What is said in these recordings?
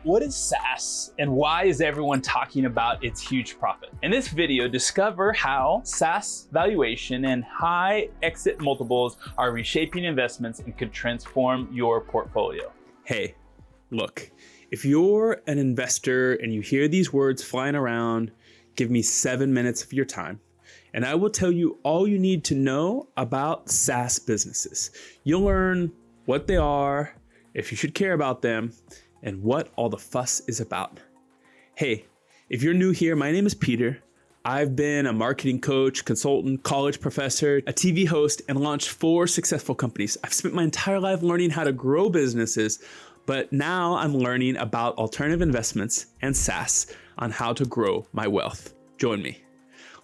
What is SaaS and why is everyone talking about its huge profit? In this video, discover how SaaS valuation and high exit multiples are reshaping investments and could transform your portfolio. Hey, look, if you're an investor and you hear these words flying around, give me 7 minutes of your time, and I will tell you all you need to know about SaaS businesses. You'll learn what they are, if you should care about them, and what all the fuss is about. Hey, if you're new here, my name is Peter. I've been a marketing coach, consultant, college professor, a TV host, and launched 4 successful companies. I've spent my entire life learning how to grow businesses, but now I'm learning about alternative investments and SaaS on how to grow my wealth. Join me.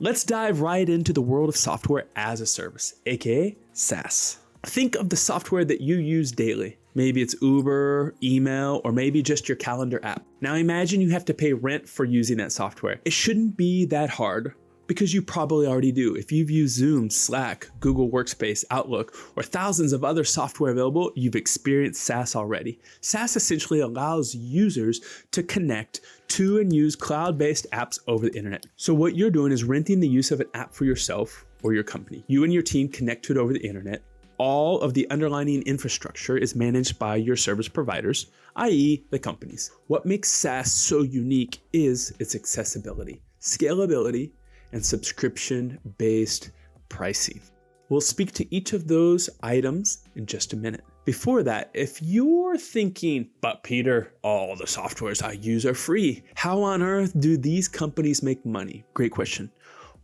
Let's dive right into the world of software as a service, aka SaaS. Think of the software that you use daily. Maybe it's Uber, email, or maybe just your calendar app. Now imagine you have to pay rent for using that software. It shouldn't be that hard because you probably already do. If you've used Zoom, Slack, Google Workspace, Outlook, or thousands of other software available, you've experienced SaaS already. SaaS essentially allows users to connect to and use cloud-based apps over the internet. So what you're doing is renting the use of an app for yourself or your company. You and your team connect to it over the internet. All of the underlying infrastructure is managed by your service providers, i.e. the companies. What makes SaaS so unique is its accessibility, scalability, and subscription-based pricing. We'll speak to each of those items in just a minute. Before that, if you're thinking, but Peter, all the softwares I use are free, how on earth do these companies make money? Great question.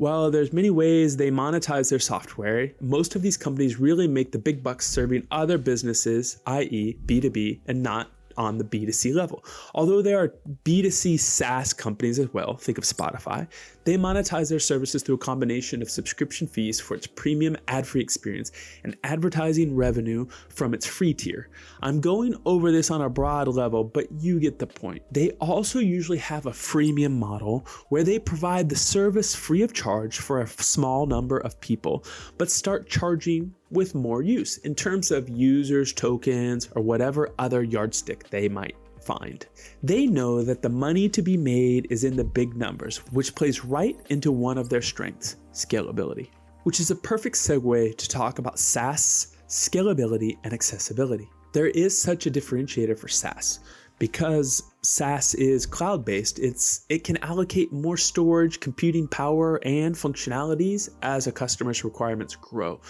Well, there's many ways they monetize their software. Most of these companies really make the big bucks serving other businesses, i.e. B2B, and not on the B2C level. Although there are B2C SaaS companies as well, think of Spotify, they monetize their services through a combination of subscription fees for its premium ad-free experience and advertising revenue from its free tier. I'm going over this on a broad level, but you get the point. They also usually have a freemium model where they provide the service free of charge for a small number of people, but start charging with more use in terms of users, tokens, or whatever other yardstick they might find. They know that the money to be made is in the big numbers, which plays right into one of their strengths, scalability, which is a perfect segue to talk about SaaS, scalability, and accessibility. There is such a differentiator for SaaS. Because SaaS is cloud-based, it can allocate more storage, computing power, and functionalities as a customer's requirements grow.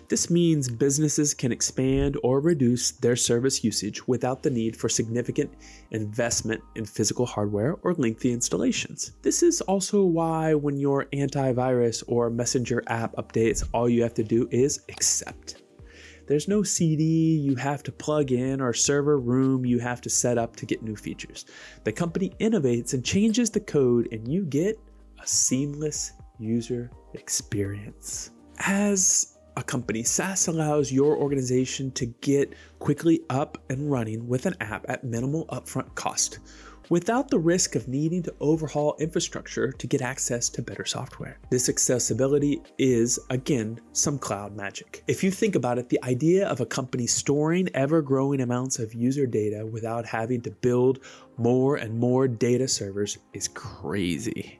This means businesses can expand or reduce their service usage without the need for significant investment in physical hardware or lengthy installations. This is also why when your antivirus or messenger app updates, all you have to do is accept. There's no CD you have to plug in or server room you have to set up to get new features. The company innovates and changes the code and you get a seamless user experience. As a company, SaaS allows your organization to get quickly up and running with an app at minimal upfront cost, without the risk of needing to overhaul infrastructure to get access to better software. This accessibility is, again, some cloud magic. If you think about it, the idea of a company storing ever-growing amounts of user data without having to build more and more data servers is crazy.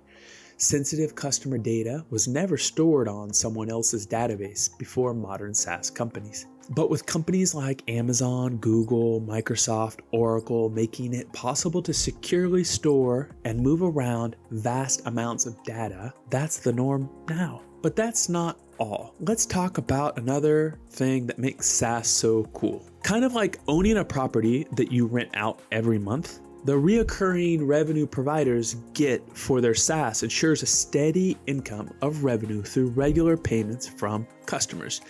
Sensitive customer data was never stored on someone else's database before modern SaaS companies. But with companies like Amazon, Google, Microsoft, Oracle making it possible to securely store and move around vast amounts of data, that's the norm now. But that's not all. Let's talk about another thing that makes SaaS so cool. Kind of like owning a property that you rent out every month, the reoccurring revenue providers get for their SaaS ensures a steady income of revenue through regular payments from customers.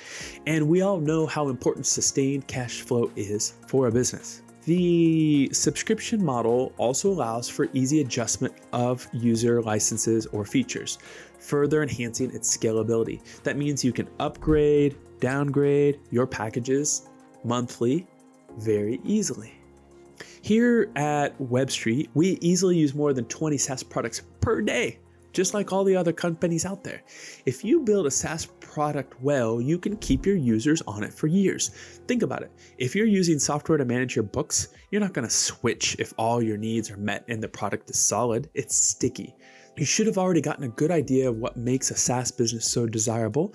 And we all know how important sustained cash flow is for a business. The subscription model also allows for easy adjustment of user licenses or features, further enhancing its scalability. That means you can upgrade, downgrade your packages monthly very easily. Here at WebStreet, we easily use more than 20 SaaS products per day. just like all the other companies out there. If you build a SaaS product well, you can keep your users on it for years. Think about it. If you're using software to manage your books, you're not going to switch if all your needs are met and the product is solid. It's sticky. You should have already gotten a good idea of what makes a SaaS business so desirable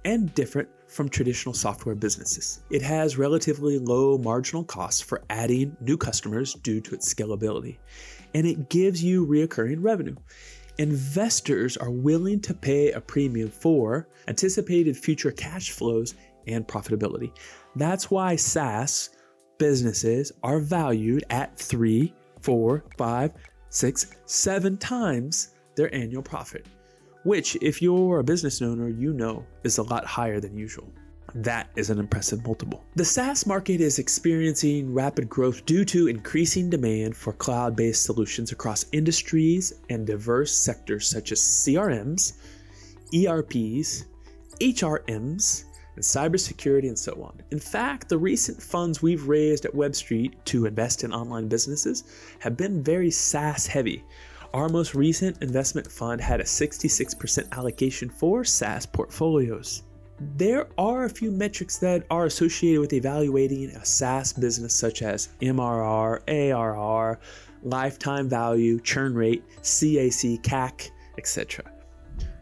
and different from traditional software businesses. It has relatively low marginal costs for adding new customers due to its scalability, and it gives you recurring revenue. Investors are willing to pay a premium for anticipated future cash flows and profitability. That's why SaaS businesses are valued at 3, 4, 5, 6, 7 times their annual profit, which, if you're a business owner, you know is a lot higher than usual. That is an impressive multiple. The SaaS market is experiencing rapid growth due to increasing demand for cloud-based solutions across industries and diverse sectors such as CRMs, ERPs, HRMs, and cybersecurity, and so on. In fact, the recent funds we've raised at WebStreet to invest in online businesses have been very SaaS heavy. Our most recent investment fund had a 66% allocation for SaaS portfolios. There are a few metrics that are associated with evaluating a SaaS business, such as MRR, ARR, lifetime value, churn rate, CAC, CAC, etc.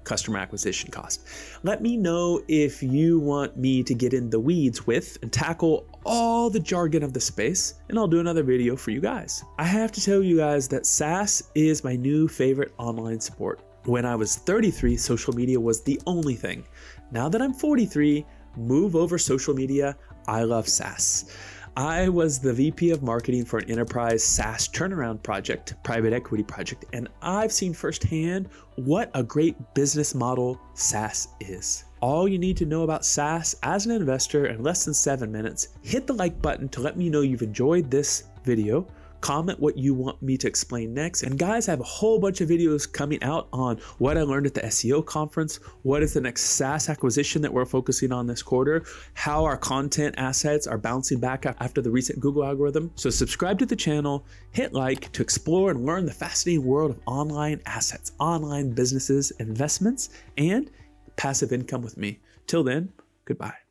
Customer acquisition cost. Let me know if you want me to get in the weeds with and tackle all the jargon of the space, and I'll do another video for you guys. I have to tell you guys that SaaS is my new favorite online sport. When I was 33, social media was the only thing. Now that I'm 43, move over social media, I love SaaS. I was the VP of marketing for an enterprise SaaS turnaround project, private equity project, and I've seen firsthand what a great business model SaaS is. All you need to know about SaaS as an investor in less than 7 minutes. Hit the like button to let me know you've enjoyed this video. Comment what you want me to explain next. And guys, I have a whole bunch of videos coming out on what I learned at the SEO conference, what is the next SaaS acquisition that we're focusing on this quarter, how our content assets are bouncing back after the recent Google algorithm. So subscribe to the channel, hit like to explore and learn the fascinating world of online assets, online businesses, investments, and passive income with me. Till then, goodbye.